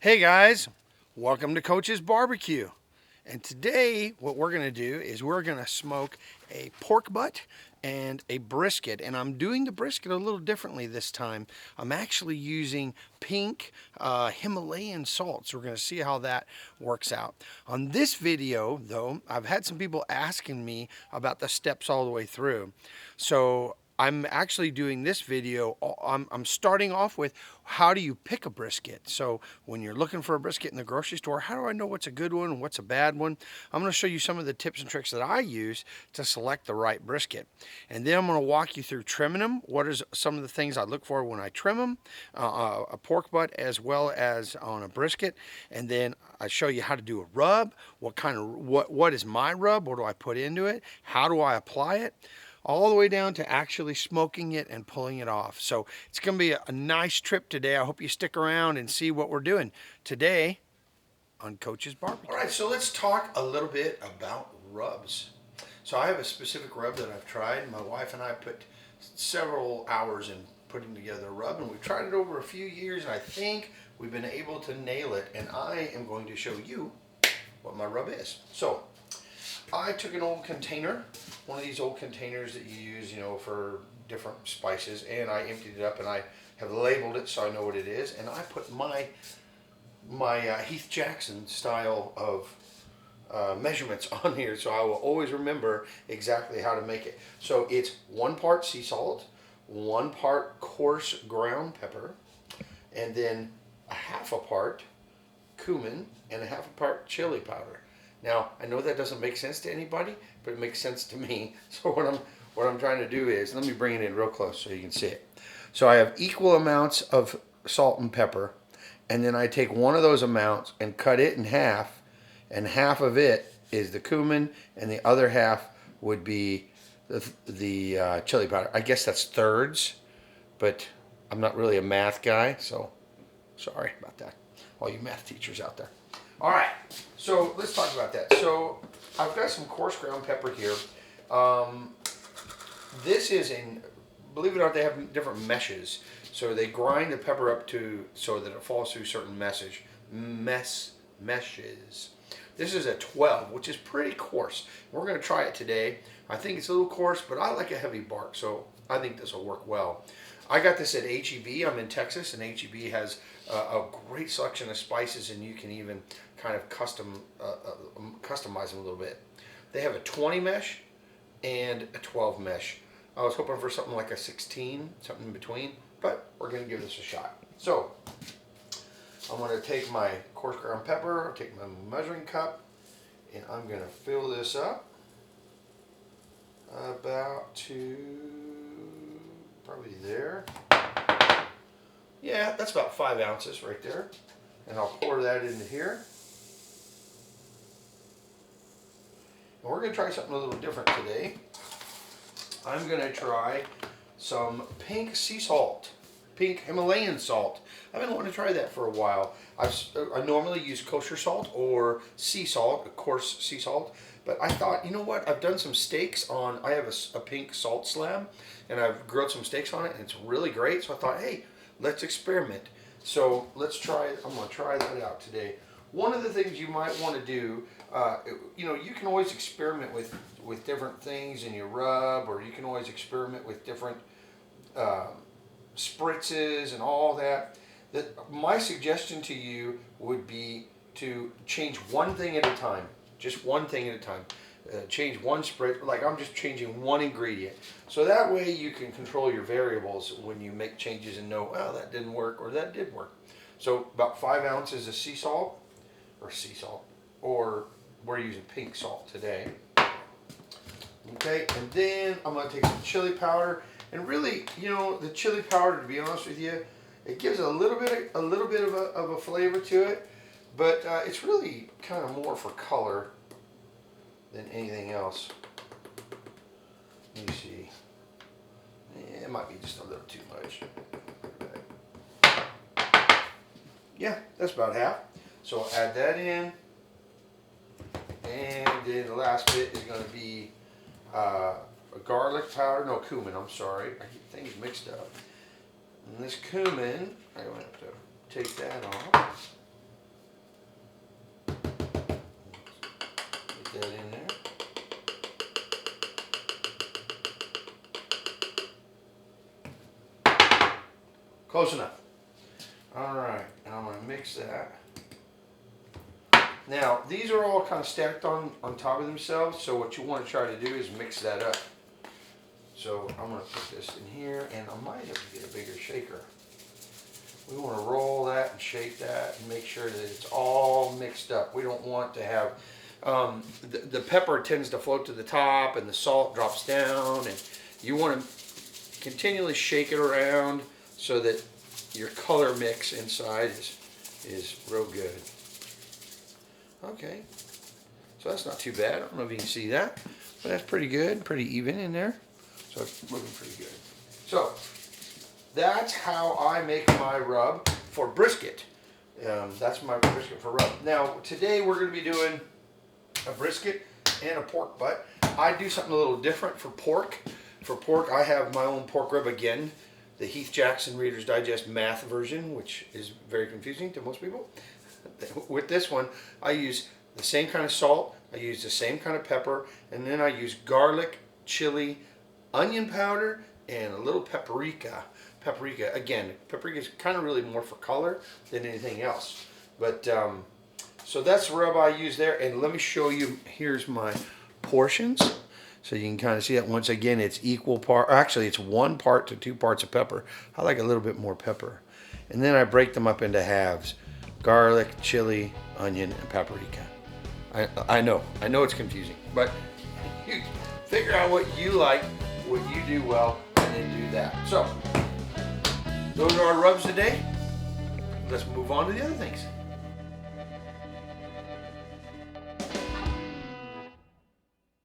Hey guys, welcome to Coach's Barbecue. And today what we're going to do is we're going to smoke a pork butt and a brisket. And I'm doing the brisket a little differently this time. I'm actually using pink Himalayan salt. So we're going to see how that works out. On this video though, I've had some people asking me about the steps all the way through. So I'm actually doing this video. I'm starting off with how do you pick a brisket. So when you're looking for a brisket in the grocery store, how do I know what's a good one and what's a bad one? I'm going to show you some of the tips and tricks that I use to select the right brisket. And then I'm going to walk you through trimming them. What are some of the things I look for when I trim them, a pork butt as well as on a brisket. And then I show you how to do a rub. What is my rub? What do I put into it? How do I apply it? All the way down to actually smoking it and pulling it off. So it's going to be a nice trip today. I hope you stick around and see what we're doing today on Coach's Barbecue. All right, so let's talk a little bit about rubs. So I have a specific rub that I've tried. My wife and I put several hours in putting together a rub, and we've tried it over a few years, and I think we've been able to nail it, and I am going to show you what my rub is. So I took an old container, one of these old containers that you use, for different spices, and I emptied it up and I have labeled it so I know what it is, and I put my Heath Jackson style of measurements on here, so I will always remember exactly how to make it. So it's 1 part sea salt, 1 part coarse ground pepper, and then a half a part cumin and a half a part chili powder. Now, I know that doesn't make sense to anybody, but it makes sense to me. So what I'm trying to do is, let me bring it in real close so you can see it. So I have equal amounts of salt and pepper, and then I take one of those amounts and cut it in half, and half of it is the cumin, and the other half would be the chili powder. I guess that's thirds, but I'm not really a math guy, so sorry about that, all you math teachers out there. All right, so let's talk about that. So I've got some coarse ground pepper here. This is believe it or not, they have different meshes. So they grind the pepper up so that it falls through certain meshes. This is a 12, which is pretty coarse. We're going to try it today. I think it's a little coarse, but I like a heavy bark, so I think this will work well. I got this at H-E-B. I'm in Texas, and H-E-B has a great selection of spices, and you can even kind of customize them a little bit. They have a 20 mesh and a 12 mesh. I was hoping for something like a 16, something in between, but we're going to give this a shot. So I'm going to take my coarse ground pepper, I'll take my measuring cup, and I'm going to fill this up about to probably there. Yeah, that's about 5 ounces right there. And I'll pour that into here. And we're going to try something a little different today. I'm going to try some pink sea salt, pink Himalayan salt. I've been wanting to try that for a while. I normally use kosher salt or sea salt, of course sea salt. But I thought, you know what? I've done some steaks on, I have a pink salt slab, and I've grilled some steaks on it, and it's really great. So I thought, hey, let's experiment. So let's try it. I'm going to try that out today. One of the things you might want to do, you can always experiment with different things in your rub, or you can always experiment with different spritzes and all that. My suggestion to you would be to change one thing at a time. Just one thing at a time. Change one spritz, like I'm just changing one ingredient. So that way you can control your variables when you make changes and know, well, that didn't work or that did work. So about 5 ounces of sea salt, or we're using pink salt today. Okay, and then I'm going to take some chili powder. And really, the chili powder, to be honest with you, it gives a little bit of a flavor to it, but it's really kind of more for color than anything else. Let me see. It might be just a little too much. Okay. Yeah, that's about half. So I'll add that in. And then the last bit is going to be a garlic powder. No, cumin, I'm sorry. I get things mixed up. And this cumin, I'm going to have to take that off. that in there. Close enough. All right, now I'm going to mix that. Now, these are all kind of stacked on top of themselves, so what you want to try to do is mix that up. So I'm going to put this in here, and I might have to get a bigger shaker. We want to roll that and shake that and make sure that it's all mixed up. We don't want to have, the pepper tends to float to the top and the salt drops down, and you want to continually shake it around so that your color mix inside is real good. Okay, so that's not too bad. I don't know if you can see that, but that's pretty good, pretty even in there. So it's looking pretty good. So that's how I make my rub for brisket. That's my brisket for rub. Now today we're going to be doing a brisket and a pork butt. I do something a little different for pork. For pork, I have my own pork rub again, the Heath Jackson Reader's Digest math version, which is very confusing to most people. With this one, I use the same kind of salt, I use the same kind of pepper, and then I use garlic, chili, onion powder, and a little paprika. Again, paprika is kind of really more for color than anything else. But so that's the rub I use there, and let me show you. Here's my portions, so you can kind of see that. Once again, it's equal part. Actually, it's 1 part to 2 parts of pepper. I like a little bit more pepper, and then I break them up into halves: garlic, chili, onion, and paprika. I know it's confusing, but you figure out what you like, what you do well, and then do that. So those are our rubs today. Let's move on to the other things.